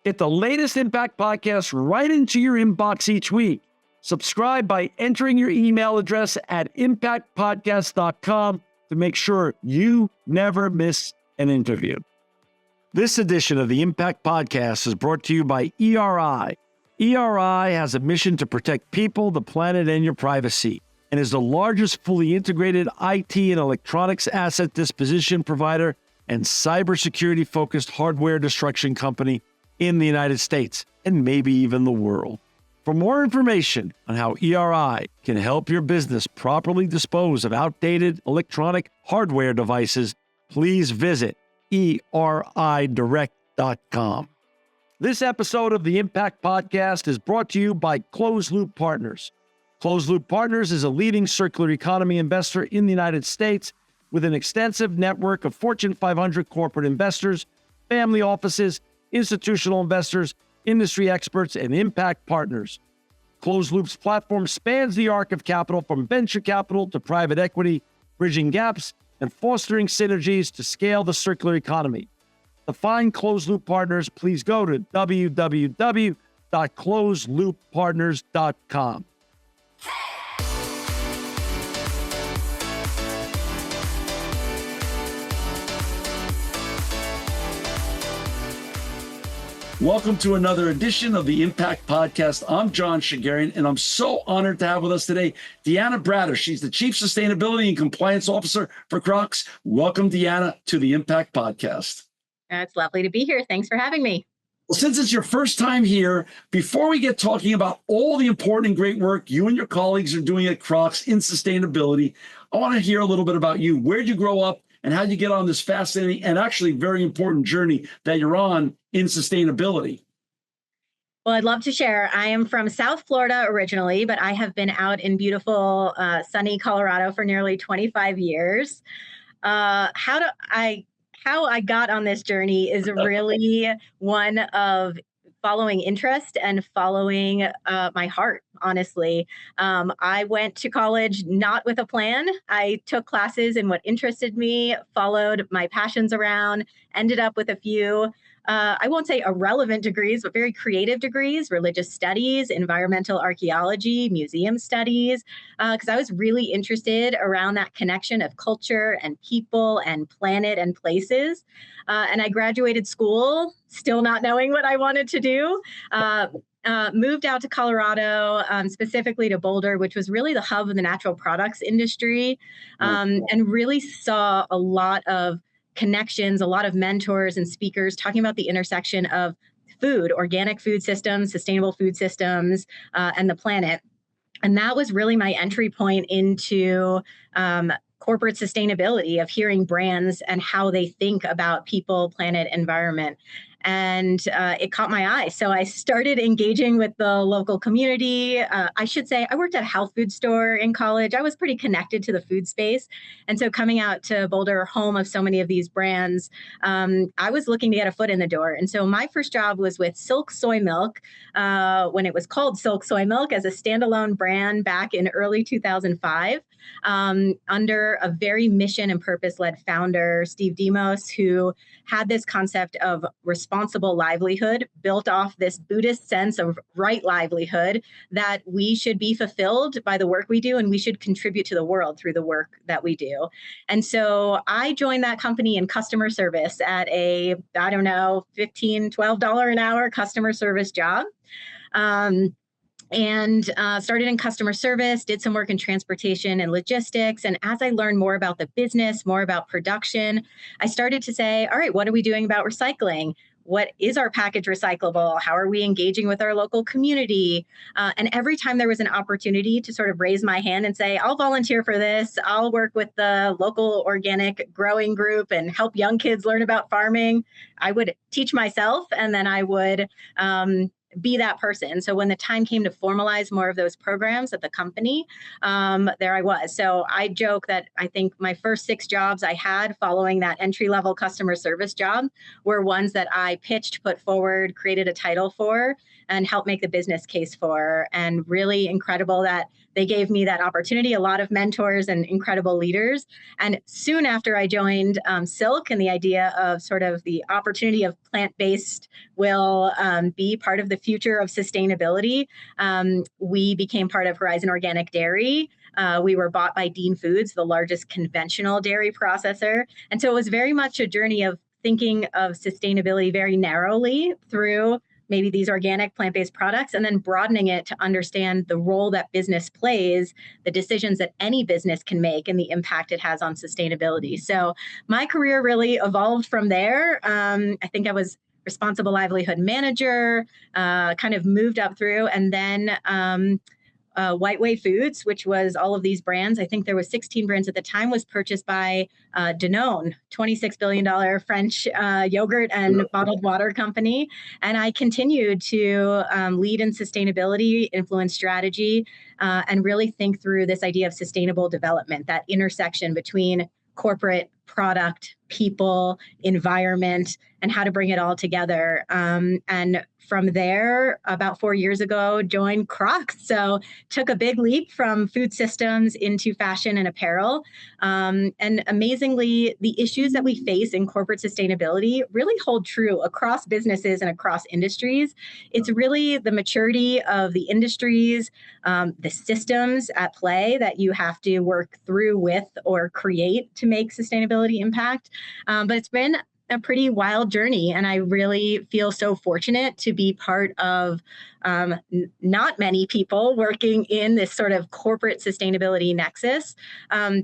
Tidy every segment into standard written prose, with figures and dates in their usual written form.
Get the latest Impact podcast right into your inbox each week. Subscribe by entering your email address at impactpodcast.com to make sure you never miss an interview. This edition of the Impact Podcast is brought to you by ERI. ERI has a mission to protect people, the planet, and your privacy, and is the largest fully integrated IT and electronics asset disposition provider and cybersecurity-focused hardware destruction company in the United States, and maybe even the world. For more information on how ERI can help your business properly dispose of outdated electronic hardware devices, please visit eridirect.com. This episode of the Impact Podcast is brought to you by Closed Loop Partners. Closed Loop Partners is a leading circular economy investor in the United States with an extensive network of Fortune 500 corporate investors, family offices, institutional investors, industry experts, and impact partners. Closed Loop's platform spans the arc of capital from venture capital to private equity, bridging gaps and fostering synergies to scale the circular economy. To find Closed Loop Partners, please go to www.closedlooppartners.com. Welcome to another edition of the Impact Podcast. I'm John Shigarian, and I'm so honored to have with us today Deanna Bratter. She's the Chief Sustainability and Compliance Officer for Crocs. Welcome, Deanna, to the Impact Podcast. It's lovely to be here. Thanks for having me. Well, since it's your first time here, before we get talking about all the important and great work you and your colleagues are doing at Crocs in sustainability, I want to hear a little bit about you. Where'd you grow up? And how did you get on this fascinating and actually very important journey that you're on in sustainability? Well, I'd love to share. I am from South Florida originally, but I have been out in beautiful, sunny Colorado for nearly 25 years. How I got on this journey is really one of following interest and following my heart, honestly. I went to college not with a plan. I took classes in what interested me, followed my passions around, ended up with a few, I won't say irrelevant degrees, but very creative degrees, religious studies, environmental archaeology, museum studies, because I was really interested around that connection of culture and people and planet and places. And I graduated school still not knowing what I wanted to do. Moved out to Colorado, specifically to Boulder, which was really the hub of the natural products industry, and really saw a lot of connections, a lot of mentors and speakers talking about the intersection of food, organic food systems, sustainable food systems, and the planet. And that was really my entry point into corporate sustainability, of hearing brands and how they think about people, planet, environment. And it caught my eye. So I started engaging with the local community. I should say I worked at a health food store in college. I was pretty connected to the food space. And so coming out to Boulder, home of so many of these brands, I was looking to get a foot in the door. And so my first job was with Silk Soy Milk, when it was called Silk Soy Milk, as a standalone brand back in early 2005. Under a very mission and purpose-led founder, Steve Demos, who had this concept of responsible livelihood built off this Buddhist sense of right livelihood, that we should be fulfilled by the work we do and we should contribute to the world through the work that we do. And so I joined that company in customer service at a, $15, $12 an hour customer service job. And started in customer service, did some work in transportation and logistics. And as I learned more about the business, more about production, I started to say, all right, what are we doing about recycling? What is our package recyclable? How are we engaging with our local community? And every time there was an opportunity to sort of raise my hand and say, I'll volunteer for this, I'll work with the local organic growing group and help young kids learn about farming, I would teach myself, and then I would be that person. So when the time came to formalize more of those programs at the company, there I was. So I joke that I think my first 6 jobs I had following that entry-level customer service job were ones that I pitched, put forward, created a title for, and helped make the business case for. And really incredible that they gave me that opportunity, a lot of mentors and incredible leaders. And soon after I joined Silk, and the idea of sort of the opportunity of plant-based will be part of the future of sustainability. We became part of Horizon Organic Dairy. We were bought by Dean Foods, the largest conventional dairy processor. And so it was very much a journey of thinking of sustainability very narrowly through maybe these organic plant-based products, and then broadening it to understand the role that business plays, the decisions that any business can make, and the impact it has on sustainability. So my career really evolved from there. I think I was responsible livelihood manager, kind of moved up through, and then White Way Foods, which was all of these brands. I think there was 16 brands at the time, was purchased by Danone, $26 billion French yogurt and bottled water company. And I continued to lead in sustainability, influence strategy, and really think through this idea of sustainable development, that intersection between corporate, product, people, environment, and how to bring it all together. And from there, about 4 years ago, joined Crocs. So took a big leap from food systems into fashion and apparel. And amazingly, the issues that we face in corporate sustainability really hold true across businesses and across industries. It's really the maturity of the industries, the systems at play that you have to work through with or create to make sustainability impact. But it's been a pretty wild journey, and I really feel so fortunate to be part of not many people working in this sort of corporate sustainability nexus,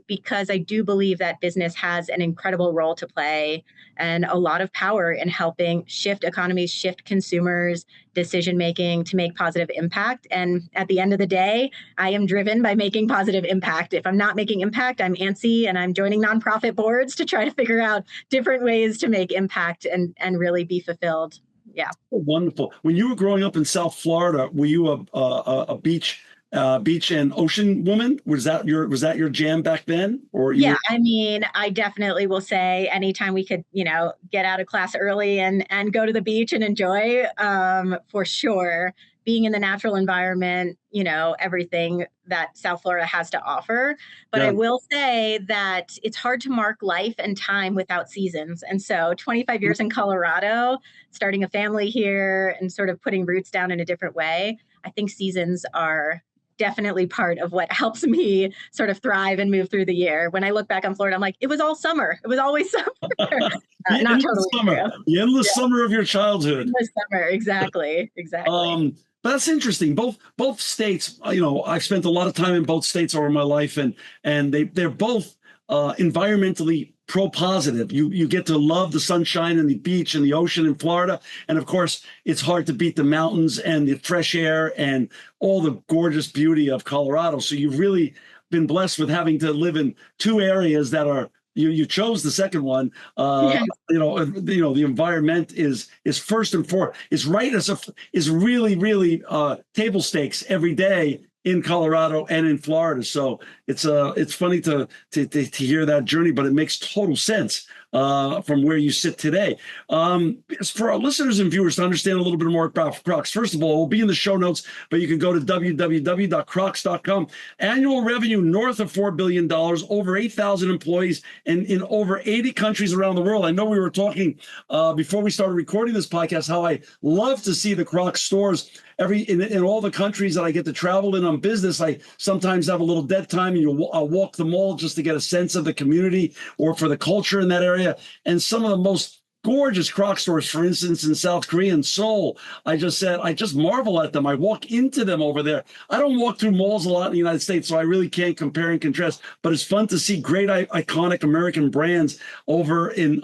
because I do believe that business has an incredible role to play and a lot of power in helping shift economies, shift consumers' decision making to make positive impact. And at the end of the day, I am driven by making positive impact. If I'm not making impact, I'm antsy, and I'm joining nonprofit boards to try to figure out different ways to make impact and really be fulfilled. Yeah. Wonderful. When you were growing up in South Florida, were you a beach and ocean woman? Was that your jam back then? Or yeah, I mean, I definitely will say anytime we could, get out of class early and go to the beach and enjoy, for sure, being in the natural environment, everything that South Florida has to offer. But I will say that it's hard to mark life and time without seasons. And so 25 years in Colorado, starting a family here and sort of putting roots down in a different way, I think seasons are definitely part of what helps me sort of thrive and move through the year. When I look back on Florida, I'm like, it was all summer. It was always summer. Not totally summer. True. The endless summer of your childhood. Endless summer, exactly. But that's interesting. Both states, I've spent a lot of time in both states over my life, and they're both environmentally pro-positive. You get to love the sunshine and the beach and the ocean in Florida. And of course, it's hard to beat the mountains and the fresh air and all the gorgeous beauty of Colorado. So you've really been blessed with having to live in two areas that are, you chose the second one. The environment is first and foremost, is really table stakes every day in Colorado and in Florida. So it's funny to hear that journey, but it makes total sense from where you sit today. For our listeners and viewers to understand a little bit more about Crocs, first of all, it will be in the show notes, but you can go to www.crocs.com. Annual revenue north of $4 billion, over 8,000 employees, and in over 80 countries around the world. I know we were talking before we started recording this podcast how I love to see the Crocs stores in all the countries that I get to travel in on business. I sometimes have a little dead time, and I'll walk the mall just to get a sense of the community or for the culture in that area. And some of the most gorgeous Crocs stores, for instance, in South Korea and Seoul, I just marvel at them. I walk into them over there. I don't walk through malls a lot in the United States, so I really can't compare and contrast. But it's fun to see great, iconic American brands over in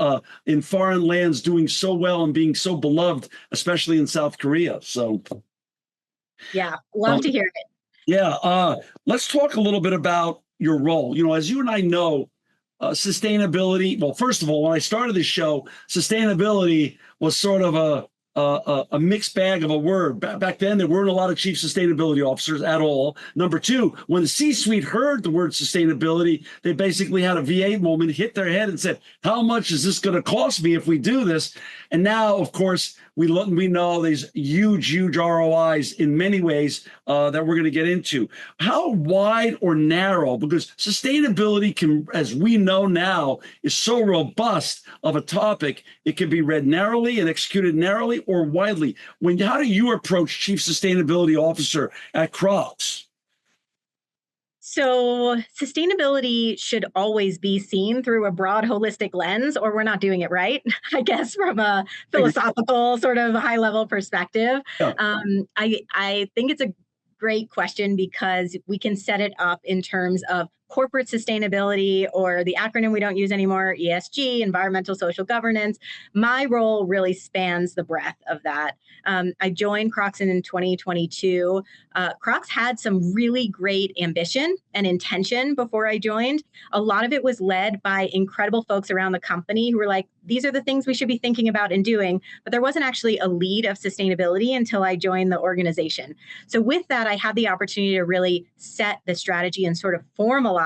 foreign lands doing so well and being so beloved, especially in South Korea. So. Yeah, love to hear it. Yeah, let's talk a little bit about your role. As you and I know, sustainability. Well, first of all, when I started this show, sustainability was sort of a mixed bag of a word. Back then, there weren't a lot of chief sustainability officers at all. Number two, when the C-suite heard the word sustainability, they basically had a V8 moment, hit their head and said, how much is this going to cost me if we do this? And now, of course, we know these huge ROIs in many ways that we're going to get into. How wide or narrow? Because sustainability can, as we know now, is so robust of a topic. It can be read narrowly and executed narrowly or widely. How do you approach Chief Sustainability Officer at Crocs? So sustainability should always be seen through a broad, holistic lens, or we're not doing it right, I guess, from a philosophical sort of high level perspective. Yeah. I think it's a great question because we can set it up in terms of corporate sustainability, or the acronym we don't use anymore, ESG, environmental social governance. My role really spans the breadth of that. I joined Crocs in 2022. Crocs had some really great ambition and intention before I joined. A lot of it was led by incredible folks around the company who were like, these are the things we should be thinking about and doing. But there wasn't actually a lead of sustainability until I joined the organization. So with that, I had the opportunity to really set the strategy and sort of formalize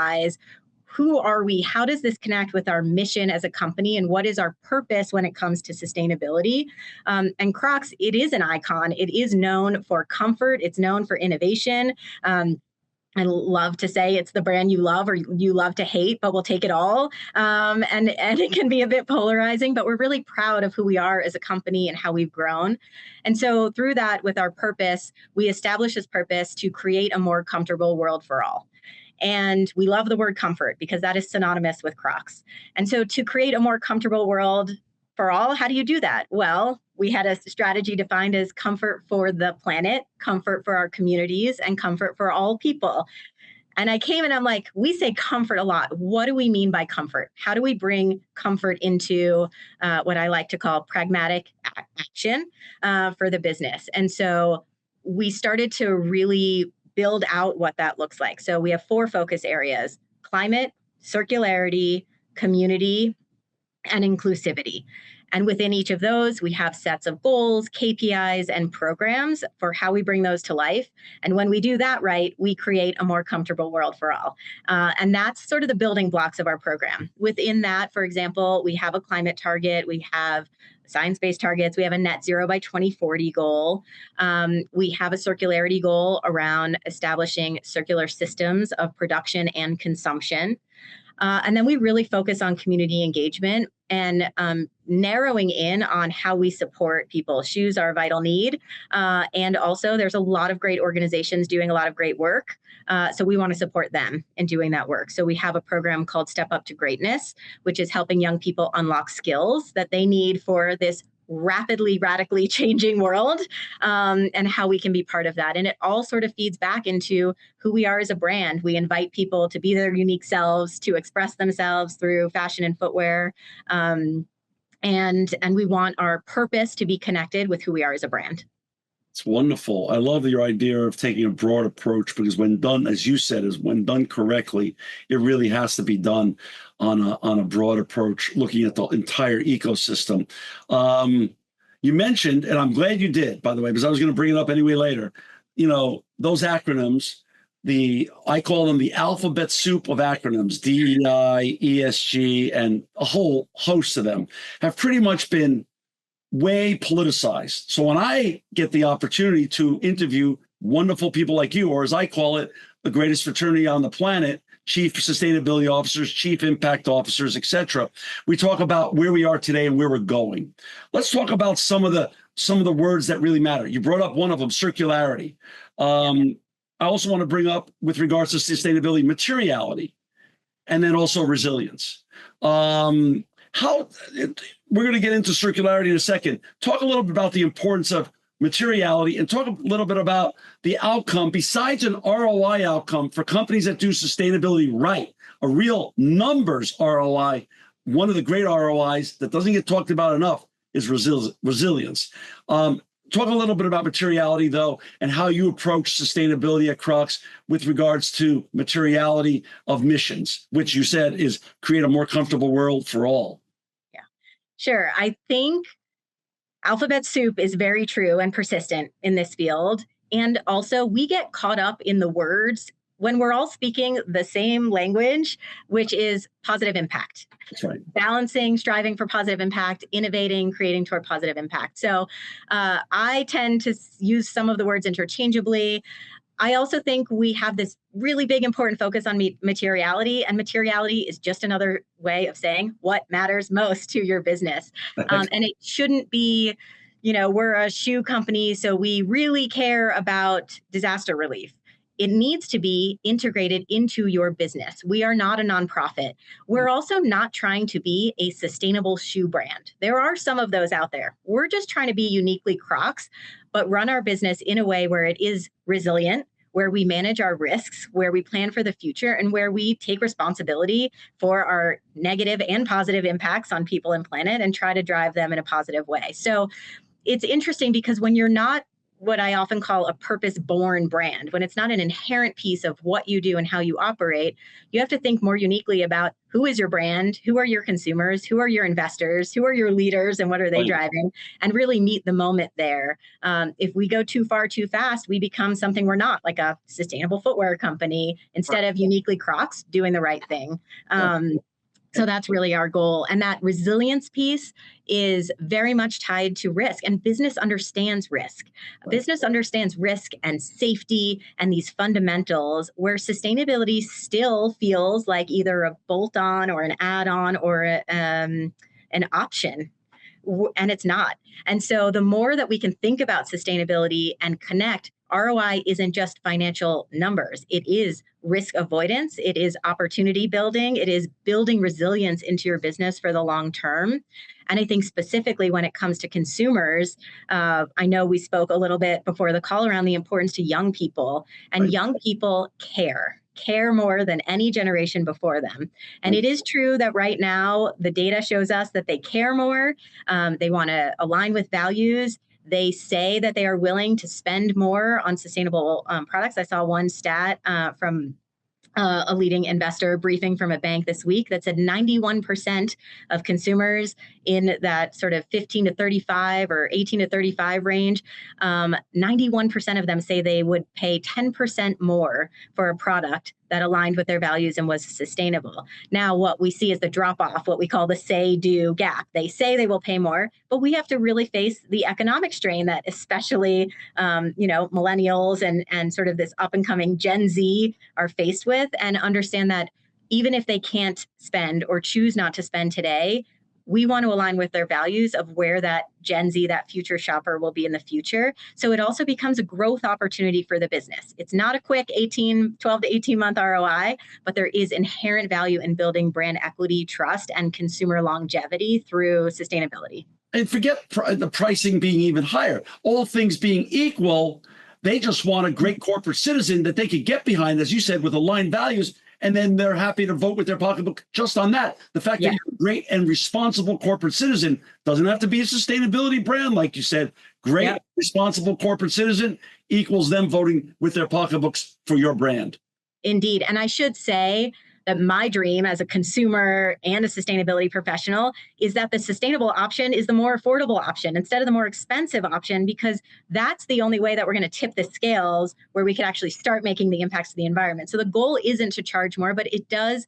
who are we? How does this connect with our mission as a company? And what is our purpose when it comes to sustainability? And Crocs, it is an icon. It is known for comfort. It's known for innovation. I love to say it's the brand you love or you love to hate, but we'll take it all. And it can be a bit polarizing, but we're really proud of who we are as a company and how we've grown. And so through that, with our purpose, we established this purpose to create a more comfortable world for all. And we love the word comfort because that is synonymous with Crocs. And so to create a more comfortable world for all, how do you do that? Well, we had a strategy defined as comfort for the planet, comfort for our communities, and comfort for all people. And I came and I'm like, we say comfort a lot. What do we mean by comfort? How do we bring comfort into what I like to call pragmatic action for the business? And so we started to really build out what that looks like. So we have 4 focus areas: climate, circularity, community, and inclusivity. And within each of those, we have sets of goals, KPIs, and programs for how we bring those to life. And when we do that right, we create a more comfortable world for all. And that's sort of the building blocks of our program. Within that, for example, we have a climate target, we have science-based targets, we have a net zero by 2040 goal. We have a circularity goal around establishing circular systems of production and consumption. And then we really focus on community engagement and narrowing in on how we support people. Shoes are a vital need. And also there's a lot of great organizations doing a lot of great work. So we want to support them in doing that work. So we have a program called Step Up to Greatness, which is helping young people unlock skills that they need for this rapidly, radically changing world, and how we can be part of that. And it all sort of feeds back into who we are as a brand. We invite people to be their unique selves, to express themselves through fashion and footwear. And we want our purpose to be connected with who we are as a brand. It's wonderful. I love your idea of taking a broad approach because when done, as you said, when done correctly, it really has to be done on a broad approach, looking at the entire ecosystem. You mentioned, and I'm glad you did, by the way, because I was going to bring it up anyway later. You know, those acronyms, I call them the alphabet soup of acronyms, DEI, ESG, and a whole host of them have pretty much been way politicized. So when I get the opportunity to interview wonderful people like you, or as I call it, the greatest fraternity on the planet, chief sustainability officers, chief impact officers, etc., we talk about where we are today and where we're going. Let's talk about some of the words that really matter. You brought up one of them, circularity. I also want to bring up, with regards to sustainability, materiality, and then also resilience. We're going to get into circularity in a second. Talk a little bit about the importance of materiality and talk a little bit about the outcome, besides an ROI outcome for companies that do sustainability right, a real numbers ROI. One of the great ROIs that doesn't get talked about enough is resilience. Talk a little bit about materiality, though, and how you approach sustainability at Crocs with regards to materiality of missions, which you said is create a more comfortable world for all. Yeah, sure. I think alphabet soup is very true and persistent in this field. And also, we get caught up in the words when we're all speaking the same language, which is positive impact. That's right. Balancing, striving for positive impact, innovating, creating toward positive impact. So I tend to use some of the words interchangeably. I also think we have this really big, important focus on materiality, and materiality is just another way of saying what matters most to your business. And it shouldn't be, we're a shoe company, so we really care about disaster relief. It needs to be integrated into your business. We are not a nonprofit. We're also not trying to be a sustainable shoe brand. There are some of those out there. We're just trying to be uniquely Crocs, but run our business in a way where it is resilient, where we manage our risks, where we plan for the future, and where we take responsibility for our negative and positive impacts on people and planet and try to drive them in a positive way. So it's interesting because when you're not what I often call a purpose-born brand, when it's not an inherent piece of what you do and how you operate, you have to think more uniquely about who is your brand, who are your consumers, who are your investors, who are your leaders, and what are they driving, and really meet the moment there. If we go too far, too fast, we become something we're not, like a sustainable footwear company, instead of uniquely Crocs doing the right thing. So that's really our goal. And that resilience piece is very much tied to risk. And business understands risk. Business understands risk and safety and these fundamentals, where sustainability still feels like either a bolt-on or an add-on or an option. And it's not. And so the more that we can think about sustainability and connect, ROI isn't just financial numbers. It is risk avoidance. It is opportunity building. It is building resilience into your business for the long term. And I think specifically when it comes to consumers, I know we spoke a little bit before the call around the importance to young people, and young people care more than any generation before them. And it is true that right now, the data shows us that they care more. They want to align with values. They say that they are willing to spend more on sustainable products. I saw one stat from a leading investor briefing from a bank this week that said 91% of consumers in that sort of 15 to 35 or 18 to 35 range, 91% of them say they would pay 10% more for a product that aligned with their values and was sustainable. Now, what we see is the drop off, what we call the say-do gap. They say they will pay more, but we have to really face the economic strain that especially, millennials and sort of this up and coming Gen Z are faced with, and understand that even if they can't spend or choose not to spend today, we want to align with their values of where that Gen Z, that future shopper, will be in the future. So it also becomes a growth opportunity for the business. It's not a quick 12 to 18 month ROI, but there is inherent value in building brand equity, trust, and consumer longevity through sustainability. And forget the pricing being even higher. All things being equal, they just want a great corporate citizen that they could get behind, as you said, with aligned values. And then they're happy to vote with their pocketbook just on that. The fact that you're a great and responsible corporate citizen doesn't have to be a sustainability brand, like you said. Great, responsible corporate citizen equals them voting with their pocketbooks for your brand. Indeed. And I should say that my dream as a consumer and a sustainability professional is that the sustainable option is the more affordable option instead of the more expensive option, because that's the only way that we're going to tip the scales where we can actually start making the impacts to the environment. So the goal isn't to charge more, but it does.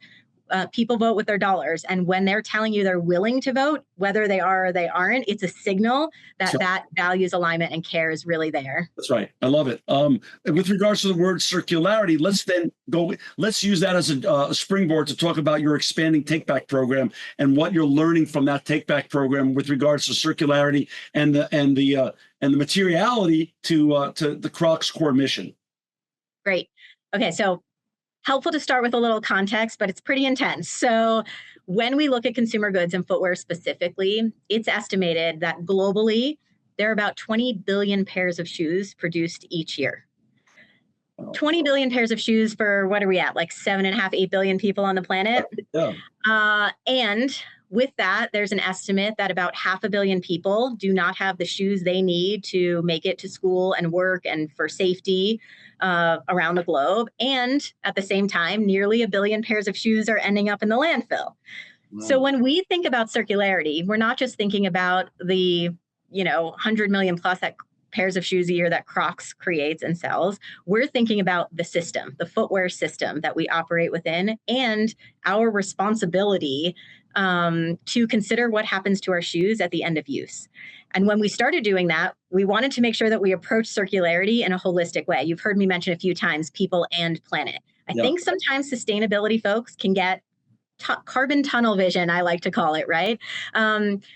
People vote with their dollars. And when they're telling you they're willing to vote, whether they are or they aren't, it's a signal that that values alignment and care is really there. That's right. I love it. With regards to the word circularity, let's use that as a springboard to talk about your expanding Take Back program and what you're learning from that Take Back program with regards to circularity and the materiality to the Crocs core mission. Great. Okay. So helpful to start with a little context, but it's pretty intense. So when we look at consumer goods and footwear specifically, it's estimated that globally, there are about 20 billion pairs of shoes produced each year. 20 billion pairs of shoes for, what are we at, like 7.5, 8 billion people on the planet? And with that, there's an estimate that about 500 million people do not have the shoes they need to make it to school and work and for safety around the globe. And at the same time, nearly 1 billion pairs of shoes are ending up in the landfill. Wow. So when we think about circularity, we're not just thinking about the 100 million plus pairs of shoes a year that Crocs creates and sells. We're thinking about the system, the footwear system that we operate within, and our responsibility to consider what happens to our shoes at the end of use. And when we started doing that, we wanted to make sure that we approach circularity in a holistic way. You've heard me mention a few times people and planet. I think sometimes sustainability folks can get carbon tunnel vision, I like to call it, right?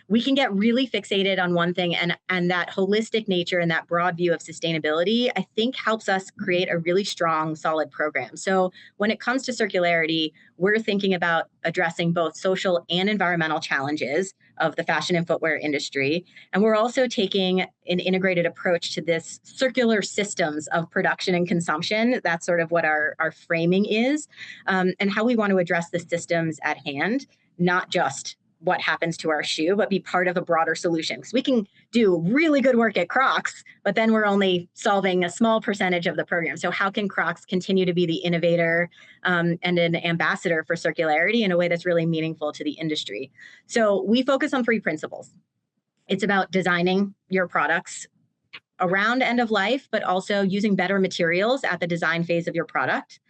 We can get really fixated on one thing, and that holistic nature and that broad view of sustainability, I think, helps us create a really strong, solid program. So when it comes to circularity, we're thinking about addressing both social and environmental challenges of the fashion and footwear industry. And we're also taking an integrated approach to this circular systems of production and consumption. That's sort of what our framing is, and how we want to address the systems at hand, not just what happens to our shoe, but be part of a broader solution. Because we can do really good work at Crocs, but then we're only solving a small percentage of the program. So how can Crocs continue to be the innovator and an ambassador for circularity in a way that's really meaningful to the industry? So we focus on 3 principles. It's about designing your products around end of life, but also using better materials at the design phase of your product.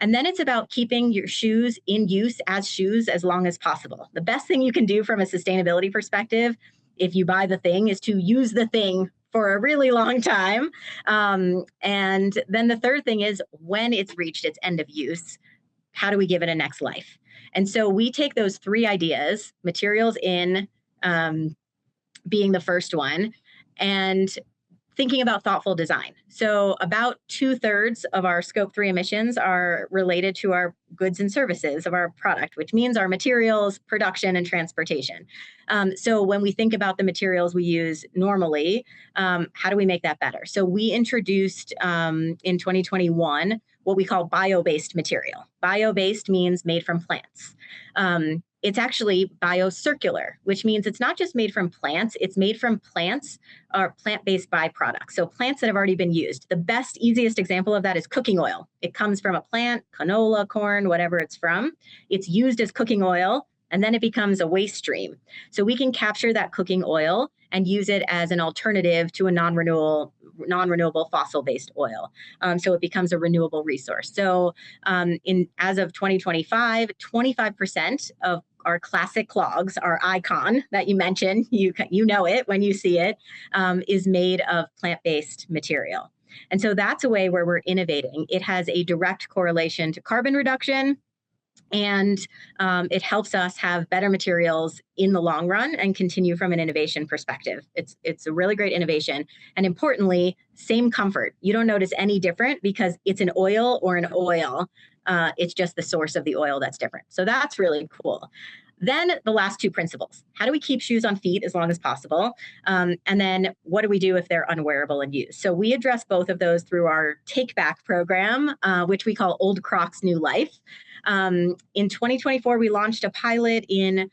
And then it's about keeping your shoes in use as shoes as long as possible. The best thing you can do from a sustainability perspective, if you buy the thing, is to use the thing for a really long time. And then the third thing is, when it's reached its end of use, how do we give it a next life? And so we take those 3 ideas, materials in being the first one, and thinking about thoughtful design. So about 2/3 of our scope 3 emissions are related to our goods and services of our product, which means our materials, production, and transportation. So when we think about the materials we use normally, how do we make that better? So we introduced in 2021 what we call bio-based material. Bio-based means made from plants. It's actually biocircular, which means it's not just made from plants, it's made from plants or plant-based byproducts. So plants that have already been used. The best, easiest example of that is cooking oil. It comes from a plant, canola, corn, whatever it's from. It's used as cooking oil, and then it becomes a waste stream. So we can capture that cooking oil and use it as an alternative to a non-renewable fossil-based oil. So it becomes a renewable resource. So as of 2025, 25% of our classic clogs, our icon that you mentioned, you know it when you see it, is made of plant-based material. And so that's a way where we're innovating. It has a direct correlation to carbon reduction, and it helps us have better materials in the long run and continue from an innovation perspective. It's a really great innovation. And importantly, same comfort. You don't notice any different because it's an oil or an oil. It's just the source of the oil that's different. So that's really cool. Then the last 2 principles. How do we keep shoes on feet as long as possible? And then what do we do if they're unwearable and used? So we address both of those through our Take Back program, which we call Old Crocs, New Life. In 2024, we launched a pilot in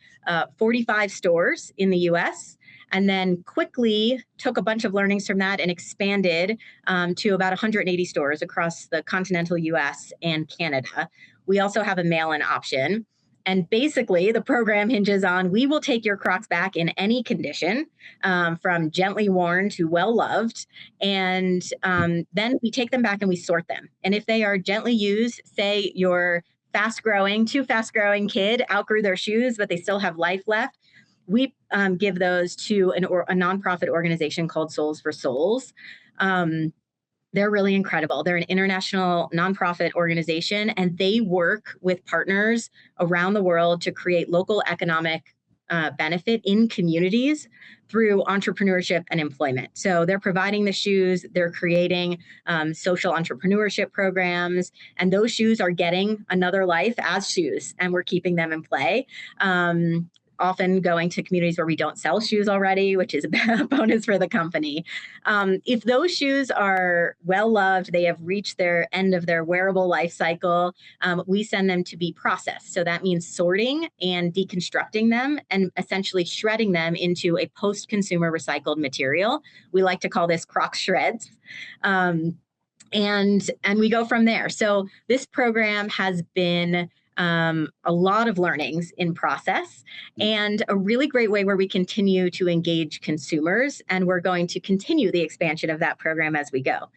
45 stores in the US, and then quickly took a bunch of learnings from that and expanded to about 180 stores across the continental US and Canada. We also have a mail-in option. And basically, the program hinges on, we will take your Crocs back in any condition, from gently worn to well-loved. And then we take them back and we sort them. And if they are gently used, say your too fast-growing kid outgrew their shoes, but they still have life left, we give those to a nonprofit organization called Souls for Souls. They're really incredible. They're an international nonprofit organization, and they work with partners around the world to create local economic benefit in communities through entrepreneurship and employment. So they're providing the shoes, they're creating social entrepreneurship programs, and those shoes are getting another life as shoes, and we're keeping them in play. Often going to communities where we don't sell shoes already, which is a bonus for the company. If those shoes are well loved, they have reached their end of their wearable life cycle, we send them to be processed. So that means sorting and deconstructing them and essentially shredding them into a post-consumer recycled material. We like to call this Crocs shreds. And we go from there. So this program has been a lot of learnings in process, and a really great way where we continue to engage consumers. And we're going to continue the expansion of that program as we go.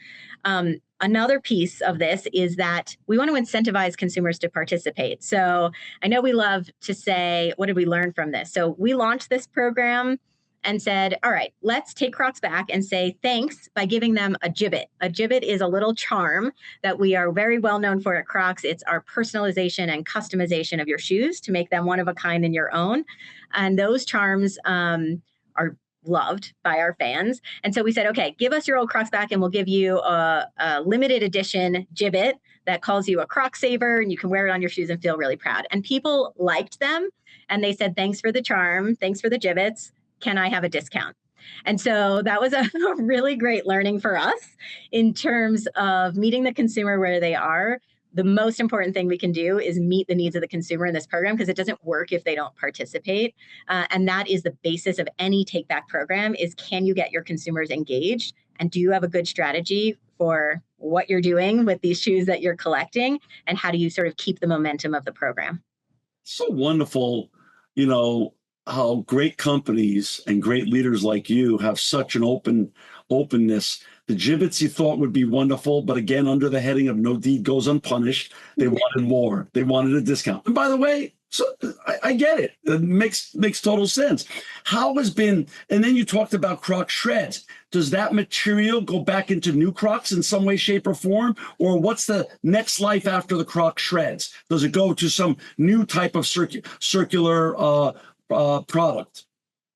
Another piece of this is that we want to incentivize consumers to participate. So I know we love to say, what did we learn from this? So we launched this program and said, all right, let's take Crocs back and say thanks by giving them a gibbet. A gibbet is a little charm that we are very well known for at Crocs. It's our personalization and customization of your shoes to make them one of a kind in your own. And those charms are loved by our fans. And so we said, okay, give us your old Crocs back and we'll give you a limited edition gibbet that calls you a Croc saver, and you can wear it on your shoes and feel really proud. And people liked them. And they said, thanks for the charm. Thanks for the gibbets. Can I have a discount? And so that was a really great learning for us in terms of meeting the consumer where they are. The most important thing we can do is meet the needs of the consumer in this program, because it doesn't work if they don't participate. And that is the basis of any take back program, is can you get your consumers engaged? And do you have a good strategy for what you're doing with these shoes that you're collecting? And how do you sort of keep the momentum of the program? So wonderful, how great companies and great leaders like you have such an openness. The gibbets you thought would be wonderful, but again, under the heading of no deed goes unpunished, they wanted more. They wanted a discount. And by the way, so I get it. It makes total sense. How has been, and then you talked about Croc shreds. Does that material go back into new Crocs in some way, shape, or form? Or what's the next life after the Croc shreds? Does it go to some new type of circular product?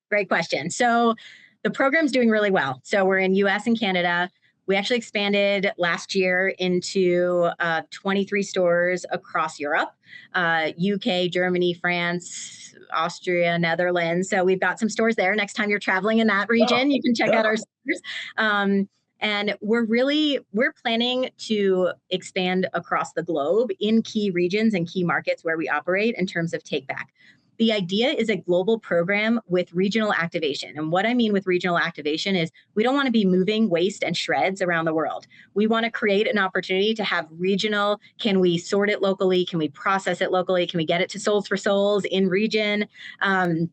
Great question. So the program's doing really well. So we're in US and Canada. We actually expanded last year into 23 stores across Europe, UK, Germany, France, Austria, Netherlands. So we've got some stores there. Next time you're traveling in that region, you can check out our stores. And we're planning to expand across the globe in key regions and key markets where we operate in terms of take back. The idea is a global program with regional activation. And what I mean with regional activation is we don't want to be moving waste and shreds around the world. We want to create an opportunity to have regional, can we sort it locally? Can we process it locally? Can we get it to Souls for Souls in region? And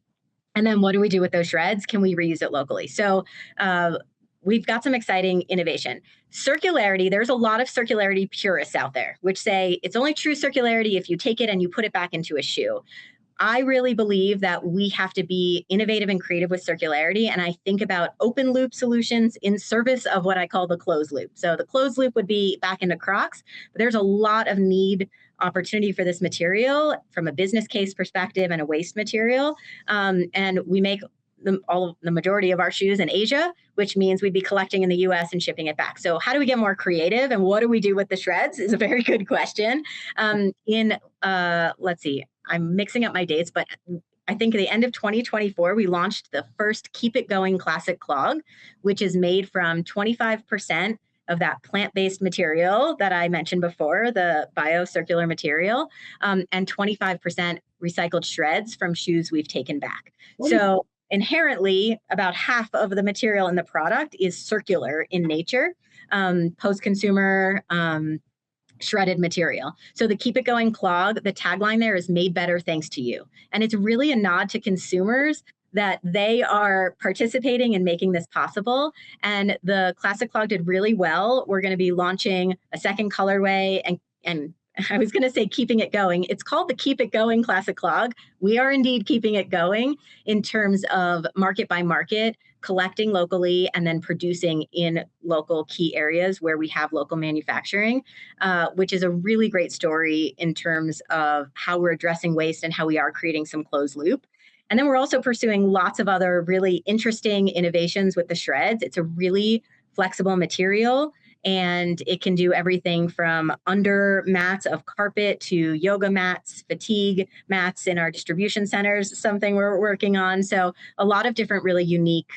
then what do we do with those shreds? Can we reuse it locally? So we've got some exciting innovation. Circularity, there's a lot of circularity purists out there, which say it's only true circularity if you take it and you put it back into a shoe. I really believe that we have to be innovative and creative with circularity. And I think about open loop solutions in service of what I call the closed loop. So the closed loop would be back into Crocs, but there's a lot of opportunity for this material from a business case perspective and a waste material. And we make the majority of our shoes in Asia, which means we'd be collecting in the US and shipping it back. So how do we get more creative, and what do we do with the shreds is a very good question. Let's see, I'm mixing up my dates, but I think at the end of 2024, we launched the first Keep It Going Classic Clog, which is made from 25% of that plant-based material that I mentioned before, the biocircular material, and 25% recycled shreds from shoes we've taken back. So inherently, about half of the material in the product is circular in nature, post-consumer shredded material. So the Keep It Going Clog, the tagline there is made better thanks to you. And it's really a nod to consumers that they are participating in making this possible. And the Classic Clog did really well. We're going to be launching a second colorway, and I was going to say keeping it going. It's called the Keep It Going Classic Clog. We are indeed keeping it going in terms of market by market, collecting locally, and then producing in local key areas where we have local manufacturing, which is a really great story in terms of how we're addressing waste and how we are creating some closed loop. And then we're also pursuing lots of other really interesting innovations with the shreds. It's a really flexible material, and it can do everything from under mats of carpet to yoga mats, fatigue mats in our distribution centers, something we're working on. So a lot of different really unique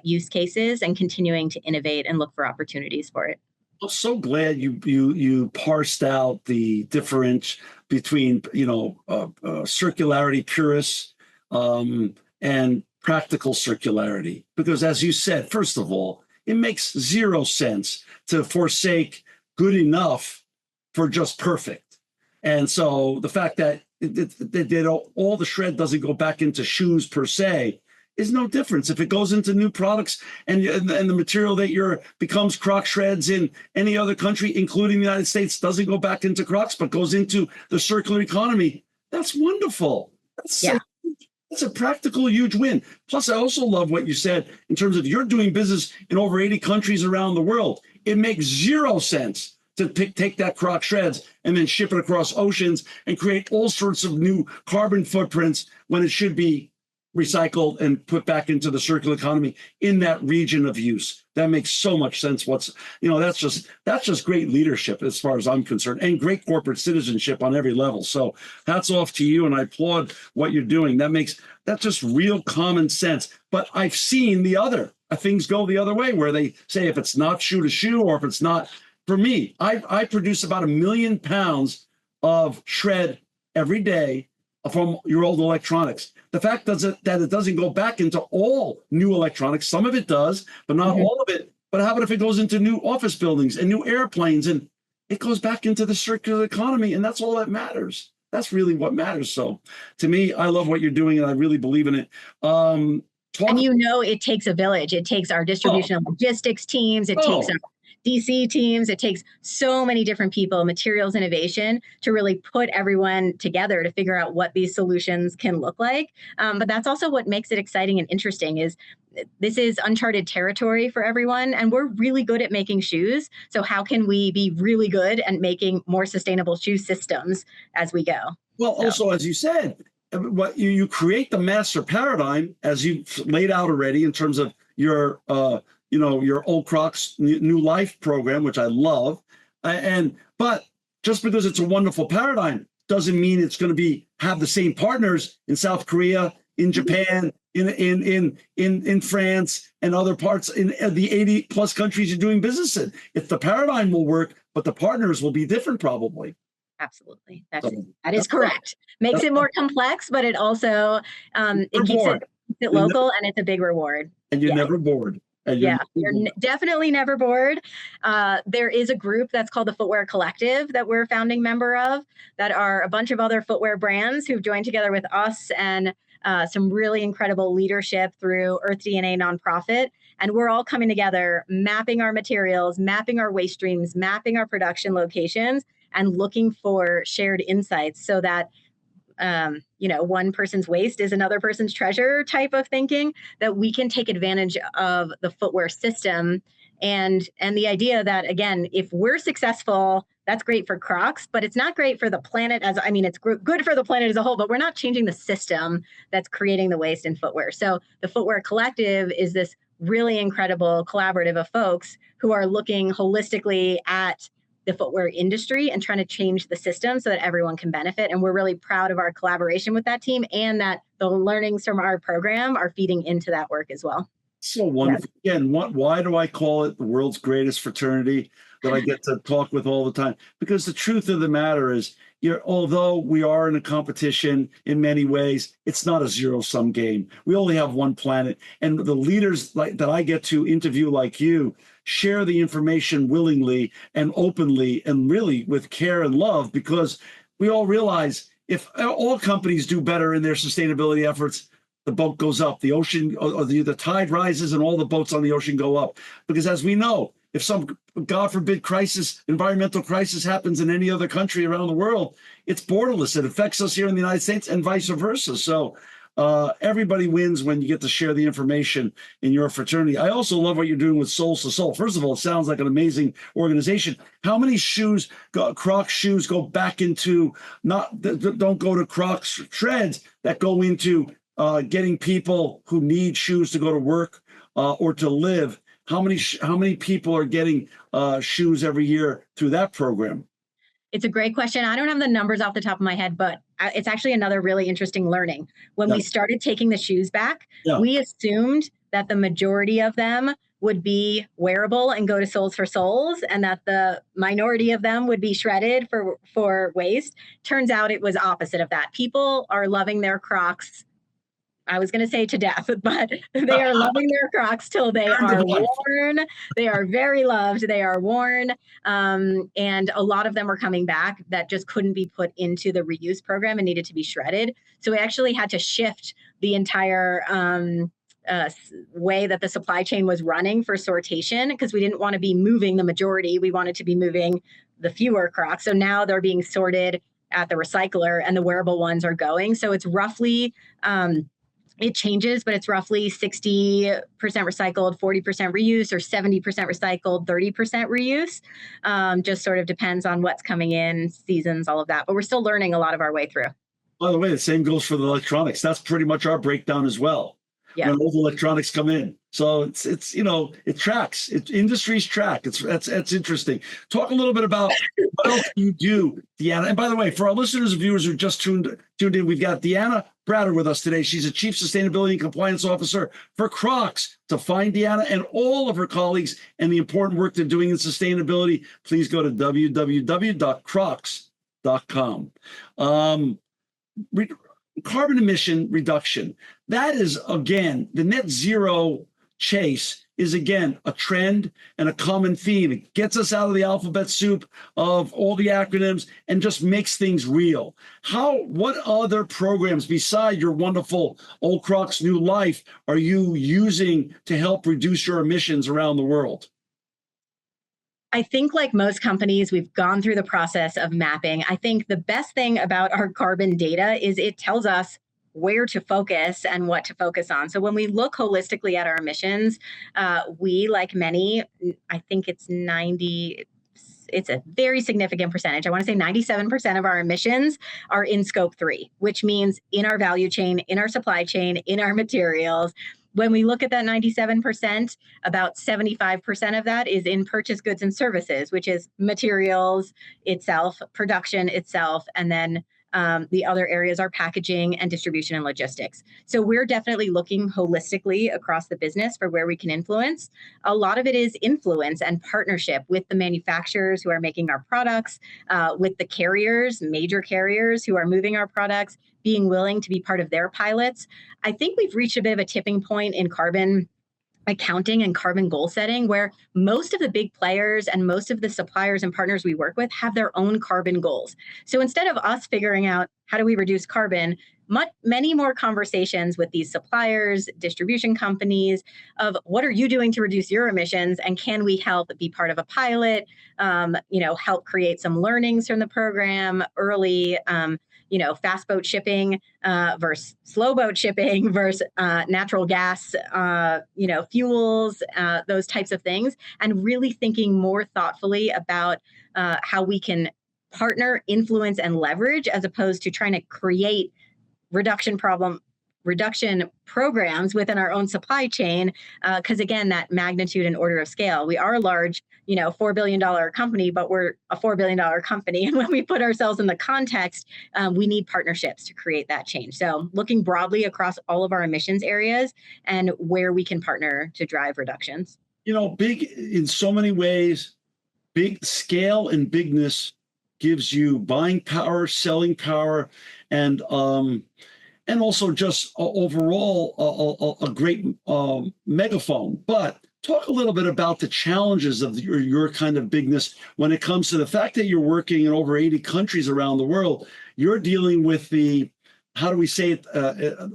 use cases, and continuing to innovate and look for opportunities for it. I'm so glad you parsed out the difference between circularity purists and practical circularity, because as you said, first of all, it makes zero sense to forsake good enough for just perfect. And so the fact that all the shred doesn't go back into shoes per se is no difference. If it goes into new products and the material that becomes Croc shreds in any other country, including the United States, doesn't go back into Crocs, but goes into the circular economy, that's wonderful. That's a practical, huge win. Plus, I also love what you said in terms of you're doing business in over 80 countries around the world. It makes zero sense to take that Croc shreds and then ship it across oceans and create all sorts of new carbon footprints when it should be recycled and put back into the circular economy in that region of use. That makes so much sense. That's just great leadership as far as I'm concerned, and great corporate citizenship on every level. So hats off to you, and I applaud what you're doing. That's just real common sense. But I've seen things go the other way, where they say if it's not shoe to shoe, or if it's not, for me, I produce about 1 million pounds of shred every day from your old electronics. The fact that it doesn't go back into all new electronics, some of it does, but not all of it. But how about if it goes into new office buildings and new airplanes, and it goes back into the circular economy, and that's all that matters. That's really what matters. So to me, I love what you're doing, and I really believe in it. And it takes a village. It takes our distribution and logistics teams. It takes our DC teams. It takes so many different people, materials innovation, to really put everyone together to figure out what these solutions can look like. But that's also what makes it exciting and interesting. Is this is uncharted territory for everyone, and we're really good at making shoes. So how can we be really good at making more sustainable shoe systems as we go? Well, also, as you said, what you create the master paradigm, as you've laid out already, in terms of your old Crocs New Life program, which I love. But just because it's a wonderful paradigm doesn't mean it's going to have the same partners in South Korea, in Japan, in France, and other parts in the 80 plus countries you're doing business in. If the paradigm will work, but the partners will be different, probably. Absolutely. That is correct. Makes it more complex, but it also it keeps it local, and it's a big reward. And you're never bored. You're definitely never bored. There is a group that's called the Footwear Collective that we're a founding member of, that are a bunch of other footwear brands who've joined together with us and some really incredible leadership through Earth DNA nonprofit. And we're all coming together, mapping our materials, mapping our waste streams, mapping our production locations, and looking for shared insights so that one person's waste is another person's treasure type of thinking, that we can take advantage of the footwear system. And the idea that, again, if we're successful, that's great for Crocs, but it's not great for the planet it's good for the planet as a whole, but we're not changing the system that's creating the waste in footwear. So the Footwear Collective is this really incredible collaborative of folks who are looking holistically at the footwear industry and trying to change the system so that everyone can benefit. And we're really proud of our collaboration with that team, and that the learnings from our program are feeding into that work as well. So wonderful. Yeah. Again, why do I call it the world's greatest fraternity that I get to talk with all the time? Because the truth of the matter is, although we are in a competition in many ways, it's not a zero-sum game. We only have one planet. And the leaders that I get to interview, like you, share the information willingly and openly and really with care and love, because we all realize if all companies do better in their sustainability efforts, the boat goes up, the ocean, or the tide rises, and all the boats on the ocean go up. Because as we know, if some, God forbid, environmental crisis happens in any other country around the world, it's borderless. It affects us here in the United States and vice versa. So everybody wins when you get to share the information in your fraternity. I also love what you're doing with Souls to Soul. First of all, it sounds like an amazing organization. How many Crocs shoes go back into, don't go to Crocs shreds, that go into getting people who need shoes to go to work or to live? How many people are getting shoes every year through that program? It's a great question. I don't have the numbers off the top of my head, but it's actually another really interesting learning. When we started taking the shoes back, we assumed that the majority of them would be wearable and go to Souls for Souls, and that the minority of them would be shredded for waste. Turns out it was opposite of that. People are loving their Crocs I was going to say to death, but they are loving their Crocs till they are worn. They are very loved. They are worn. And a lot of them are coming back that just couldn't be put into the reuse program and needed to be shredded. So we actually had to shift the entire way that the supply chain was running for sortation, because we didn't want to be moving the majority. We wanted to be moving the fewer Crocs. So now they're being sorted at the recycler and the wearable ones are going. So it's roughly, it changes, but it's roughly 60% recycled, 40% reuse, or 70% recycled, 30% reuse. Just sort of depends on what's coming in, seasons, all of that. But we're still learning a lot of our way through. By the way, the same goes for the electronics. That's pretty much our breakdown as well. Yeah. When old electronics come in. So it's it tracks. Industries track. That's interesting. Talk a little bit about what else you do, Deanna. And by the way, for our listeners and viewers who just tuned in, we've got Deanna Bratter with us today. She's a Chief Sustainability and Compliance Officer for Crocs. To find Deanna and all of her colleagues and the important work they're doing in sustainability, please go to www.crocs.com. Carbon emission reduction. That is, again, the net zero chase is, again, a trend and a common theme. It gets us out of the alphabet soup of all the acronyms and just makes things real. What other programs beside your wonderful Old Crocs New Life are you using to help reduce your emissions around the world? I think, like most companies, we've gone through the process of mapping. I think the best thing about our carbon data is it tells us where to focus and what to focus on. So when we look holistically at our emissions, we, like many, I think it's a very significant percentage. I want to say 97% of our emissions are in scope 3, which means in our value chain, in our supply chain, in our materials. When we look at that 97%, about 75% of that is in purchased goods and services, which is materials itself, production itself, and then the other areas are packaging and distribution and logistics. So we're definitely looking holistically across the business for where we can influence. A lot of it is influence and partnership with the manufacturers who are making our products, with the carriers, major carriers who are moving our products, being willing to be part of their pilots. I think we've reached a bit of a tipping point in carbon accounting and carbon goal setting, where most of the big players and most of the suppliers and partners we work with have their own carbon goals. So instead of us figuring out how do we reduce carbon, many more conversations with these suppliers, distribution companies of what are you doing to reduce your emissions, and can we help be part of a pilot, help create some learnings from the program early, fast boat shipping versus slow boat shipping versus natural gas, fuels, those types of things, and really thinking more thoughtfully about how we can partner, influence, and leverage, as opposed to trying to create reduction programs within our own supply chain. Because again, that magnitude and order of scale, we are a large, $4 billion company, but we're a $4 billion company. And when we put ourselves in the context, we need partnerships to create that change. So looking broadly across all of our emissions areas and where we can partner to drive reductions. Big in so many ways, big scale and bigness gives you buying power, selling power, and also just overall a great megaphone. But talk a little bit about the challenges of your kind of bigness when it comes to the fact that you're working in over 80 countries around the world. You're dealing with how do we say it